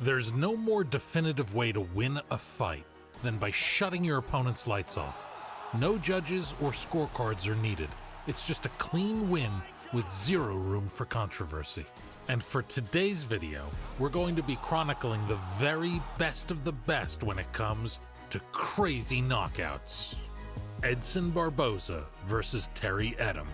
There's no more definitive way to win a fight than by shutting your opponent's lights off. No judges or scorecards are needed. It's just a clean win with zero room for controversy. And for today's video, we're going to be chronicling the very best of the best when it comes to crazy knockouts. Edson Barboza versus Terry Edom.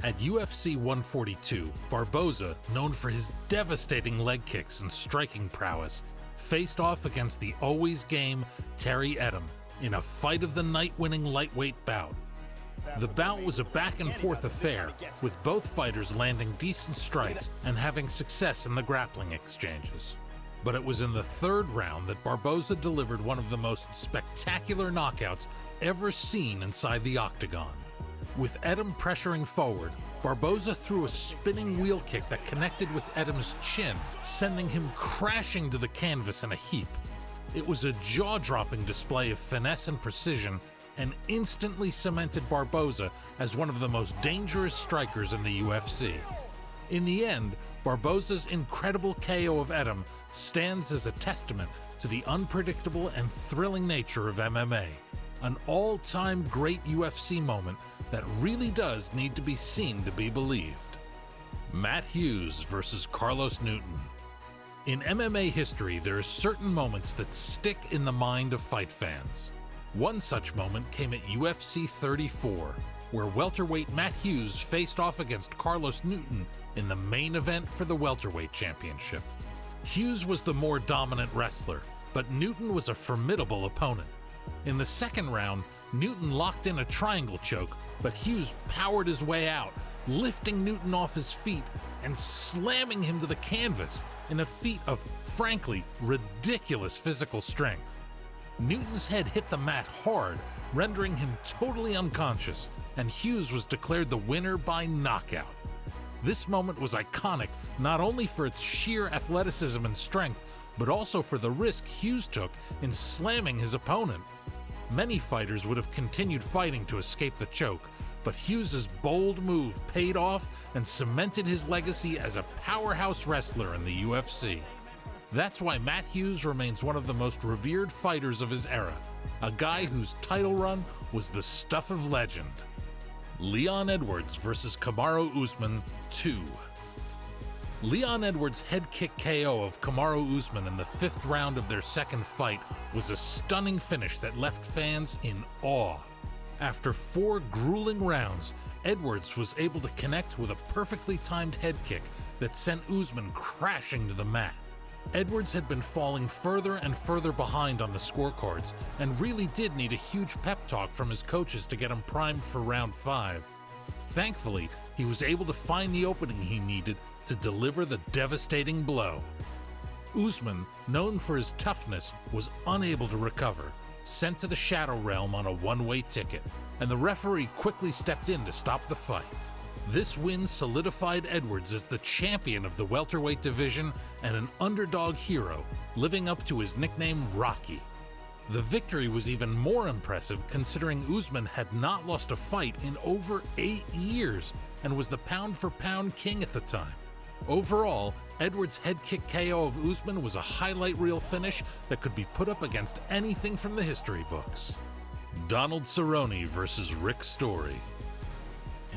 At UFC 142, Barboza, known for his devastating leg kicks and striking prowess, faced off against the always game Terry Edom in a fight of the night-winning lightweight bout. The bout was a back-and-forth affair, with both fighters landing decent strikes and having success in the grappling exchanges. But it was in the third round that Barboza delivered one of the most spectacular knockouts ever seen inside the octagon. With Edom pressuring forward, Barboza threw a spinning wheel kick that connected with Edom's chin, sending him crashing to the canvas in a heap. It was a jaw-dropping display of finesse and precision, and instantly cemented Barboza as one of the most dangerous strikers in the UFC. In the end, Barboza's incredible KO of Edom stands as a testament to the unpredictable and thrilling nature of MMA, an all-time great UFC moment that really does need to be seen to be believed. Matt Hughes versus Carlos Newton. In MMA history, there are certain moments that stick in the mind of fight fans. One such moment came at UFC 34, where welterweight Matt Hughes faced off against Carlos Newton in the main event for the welterweight championship. Hughes was the more dominant wrestler, but Newton was a formidable opponent. In the second round, Newton locked in a triangle choke, but Hughes powered his way out, lifting Newton off his feet and slamming him to the canvas in a feat of, frankly, ridiculous physical strength. Newton's head hit the mat hard, rendering him totally unconscious, and Hughes was declared the winner by knockout. This moment was iconic not only for its sheer athleticism and strength, but also for the risk Hughes took in slamming his opponent. Many fighters would have continued fighting to escape the choke, but Hughes' bold move paid off and cemented his legacy as a powerhouse wrestler in the UFC. That's why Matt Hughes remains one of the most revered fighters of his era, a guy whose title run was the stuff of legend. Leon Edwards versus Kamaru Usman 2. Leon Edwards' head kick KO of Kamaru Usman in the fifth round of their second fight was a stunning finish that left fans in awe. After 4 grueling rounds, Edwards was able to connect with a perfectly timed head kick that sent Usman crashing to the mat. Edwards had been falling further and further behind on the scorecards and really did need a huge pep talk from his coaches to get him primed for round 5. Thankfully, he was able to find the opening he needed to deliver the devastating blow. Usman, known for his toughness, was unable to recover, sent to the Shadow Realm on a one-way ticket, and the referee quickly stepped in to stop the fight. This win solidified Edwards as the champion of the welterweight division and an underdog hero, living up to his nickname Rocky. The victory was even more impressive considering Usman had not lost a fight in over 8 years and was the pound-for-pound king at the time. Overall, Edwards' head kick KO of Usman was a highlight reel finish that could be put up against anything from the history books. Donald Cerrone versus Rick Story.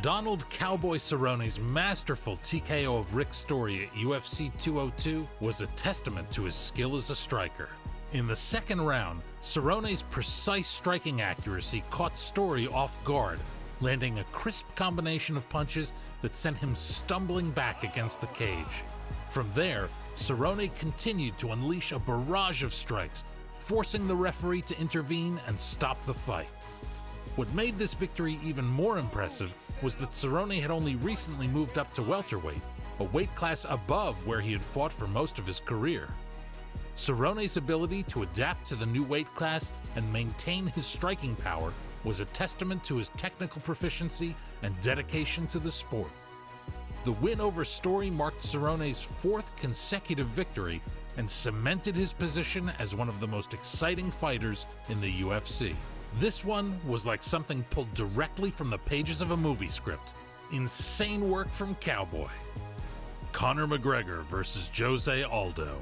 Donald Cowboy Cerrone's masterful TKO of Rick Story at UFC 202 was a testament to his skill as a striker. In the second round, Cerrone's precise striking accuracy caught Story off guard, landing a crisp combination of punches that sent him stumbling back against the cage. From there, Cerrone continued to unleash a barrage of strikes, forcing the referee to intervene and stop the fight. What made this victory even more impressive was that Cerrone had only recently moved up to welterweight, a weight class above where he had fought for most of his career. Cerrone's ability to adapt to the new weight class and maintain his striking power was a testament to his technical proficiency and dedication to the sport. The win over Story marked Cerrone's 4th consecutive victory and cemented his position as one of the most exciting fighters in the UFC. This one was like something pulled directly from the pages of a movie script. Insane work from Cowboy. Conor McGregor versus Jose Aldo.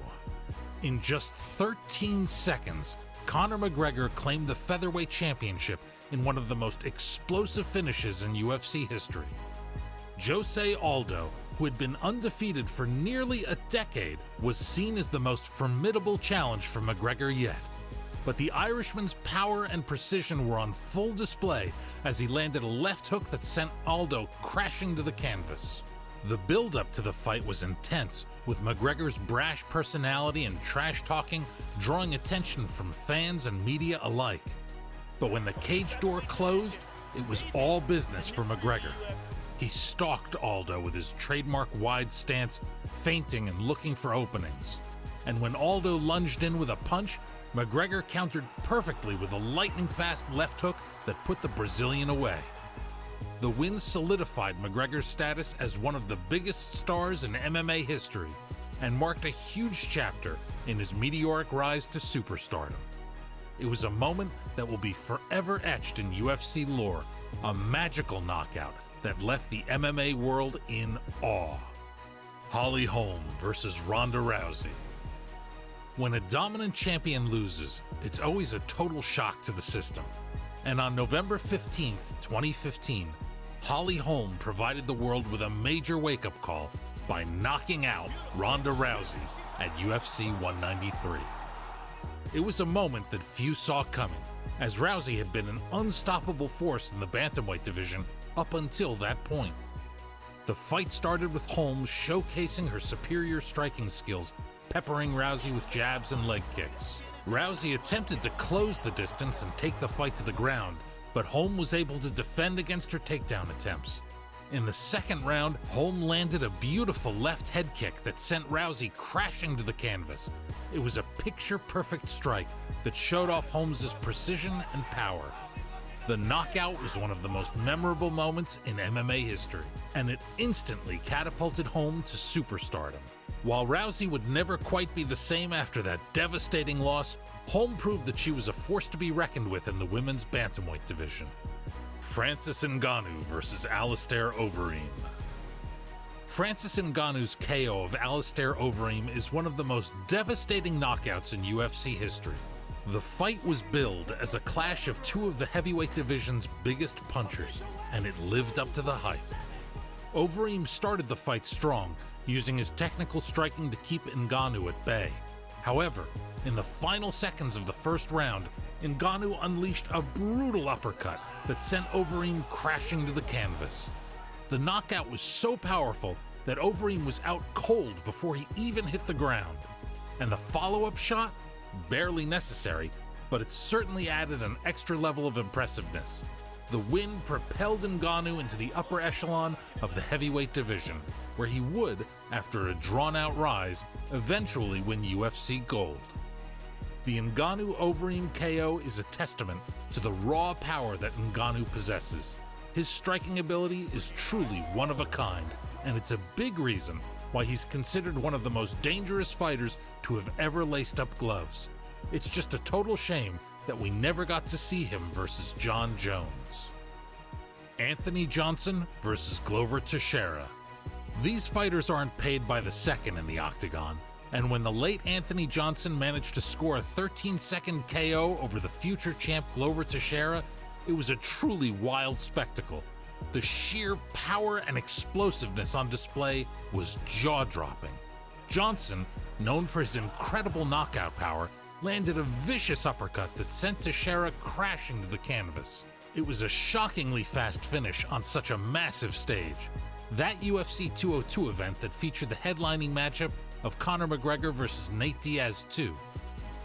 In just 13 seconds, Conor McGregor claimed the featherweight championship in one of the most explosive finishes in UFC history. Jose Aldo, who had been undefeated for nearly a decade, was seen as the most formidable challenge for McGregor yet. But the Irishman's power and precision were on full display as he landed a left hook that sent Aldo crashing to the canvas. The build-up to the fight was intense, with McGregor's brash personality and trash-talking drawing attention from fans and media alike. But when the cage door closed, it was all business for McGregor. He stalked Aldo with his trademark wide stance, feinting and looking for openings. And when Aldo lunged in with a punch, McGregor countered perfectly with a lightning-fast left hook that put the Brazilian away. The win solidified McGregor's status as one of the biggest stars in MMA history and marked a huge chapter in his meteoric rise to superstardom. It was a moment that will be forever etched in UFC lore, a magical knockout that left the MMA world in awe. Holly Holm versus Ronda Rousey. When a dominant champion loses, it's always a total shock to the system. And on November 15, 2015, Holly Holm provided the world with a major wake-up call by knocking out Ronda Rousey at UFC 193. It was a moment that few saw coming, as Rousey had been an unstoppable force in the bantamweight division up until that point. The fight started with Holm showcasing her superior striking skills, peppering Rousey with jabs and leg kicks. Rousey attempted to close the distance and take the fight to the ground, but Holm was able to defend against her takedown attempts. In the second round, Holm landed a beautiful left head kick that sent Rousey crashing to the canvas. It was a picture-perfect strike that showed off Holmes' precision and power. The knockout was one of the most memorable moments in MMA history, and it instantly catapulted Holm to superstardom. While Rousey would never quite be the same after that devastating loss, Holm proved that she was a force to be reckoned with in the women's bantamweight division. Francis Ngannou versus Alistair Overeem. Francis Ngannou's KO of Alistair Overeem is one of the most devastating knockouts in UFC history. The fight was billed as a clash of two of the heavyweight division's biggest punchers, and it lived up to the hype. Overeem started the fight strong, using his technical striking to keep Ngannou at bay. However, in the final seconds of the first round, Ngannou unleashed a brutal uppercut that sent Overeem crashing to the canvas. The knockout was so powerful that Overeem was out cold before he even hit the ground. And the follow-up shot? Barely necessary, but it certainly added an extra level of impressiveness. The win propelled Ngannou into the upper echelon of the heavyweight division, where he would, after a drawn-out rise, eventually win UFC gold. The Ngannou-Overeem KO is a testament to the raw power that Ngannou possesses. His striking ability is truly one of a kind, and it's a big reason why he's considered one of the most dangerous fighters to have ever laced up gloves. It's just a total shame that we never got to see him versus Jon Jones. Anthony Johnson versus Glover Teixeira. These fighters aren't paid by the second in the octagon, and when the late Anthony Johnson managed to score a 13-second KO over the future champ Glover Teixeira, it was a truly wild spectacle. The sheer power and explosiveness on display was jaw-dropping. Johnson, known for his incredible knockout power, landed a vicious uppercut that sent Teixeira crashing to the canvas. It was a shockingly fast finish on such a massive stage. That UFC 202 event that featured the headlining matchup of Conor McGregor versus Nate Diaz II.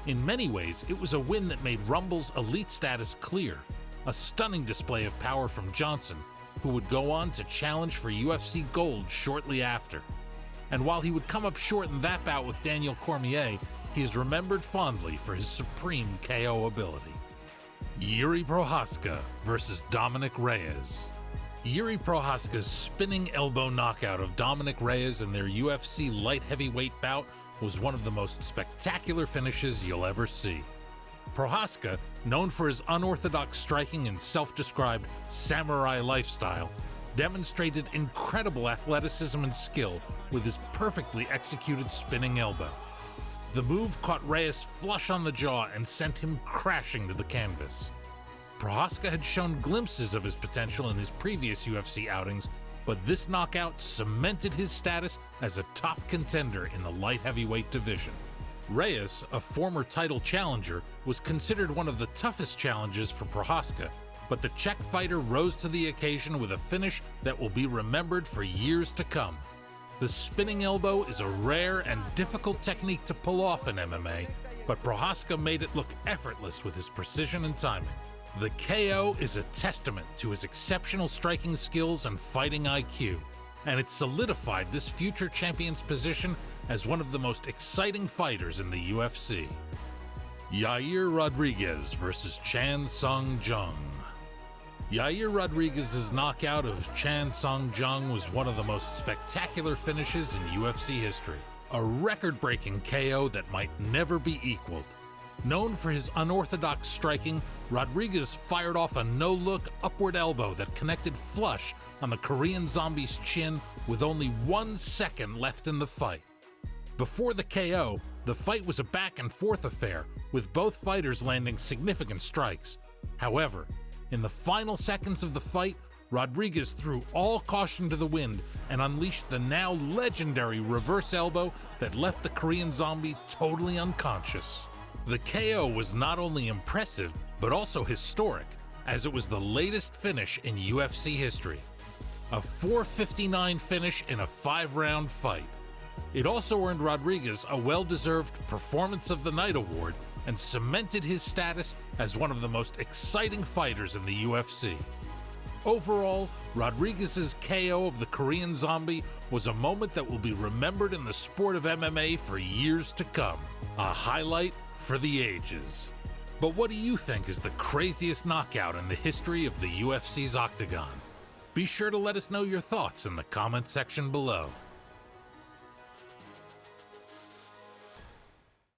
In many ways, it was a win that made Rumble's elite status clear, a stunning display of power from Johnson, who would go on to challenge for UFC gold shortly after. And while he would come up short in that bout with Daniel Cormier, he is remembered fondly for his supreme KO ability. Yuri Prohaska versus Dominic Reyes. Yuri Prohaska's spinning elbow knockout of Dominic Reyes in their UFC light heavyweight bout was one of the most spectacular finishes you'll ever see. Prohaska, known for his unorthodox striking and self-described samurai lifestyle, demonstrated incredible athleticism and skill with his perfectly executed spinning elbow. The move caught Reyes flush on the jaw and sent him crashing to the canvas. Prohaska had shown glimpses of his potential in his previous UFC outings, but this knockout cemented his status as a top contender in the light heavyweight division. Reyes, a former title challenger, was considered one of the toughest challenges for Prohaska, but the Czech fighter rose to the occasion with a finish that will be remembered for years to come. The spinning elbow is a rare and difficult technique to pull off in MMA, but Prohaska made it look effortless with his precision and timing. The KO is a testament to his exceptional striking skills and fighting IQ, and it solidified this future champion's position as one of the most exciting fighters in the UFC. Yair Rodriguez versus Chan Sung Jung. Yair Rodriguez's knockout of Chan Sung Jung was one of the most spectacular finishes in UFC history, a record-breaking KO that might never be equaled. Known for his unorthodox striking, Rodriguez fired off a no-look upward elbow that connected flush on the Korean Zombie's chin with only 1 second left in the fight. Before the KO, the fight was a back-and-forth affair, with both fighters landing significant strikes. However, in the final seconds of the fight, Rodriguez threw all caution to the wind and unleashed the now legendary reverse elbow that left the Korean Zombie totally unconscious. The KO was not only impressive, but also historic, as it was the latest finish in UFC history. A 4:59 finish in a 5-round fight. It also earned Rodriguez a well-deserved Performance of the Night award and cemented his status as one of the most exciting fighters in the UFC. Overall, Rodriguez's KO of the Korean Zombie was a moment that will be remembered in the sport of MMA for years to come. A highlight for the ages. But what do you think is the craziest knockout in the history of the UFC's octagon? Be sure to let us know your thoughts in the comment section below.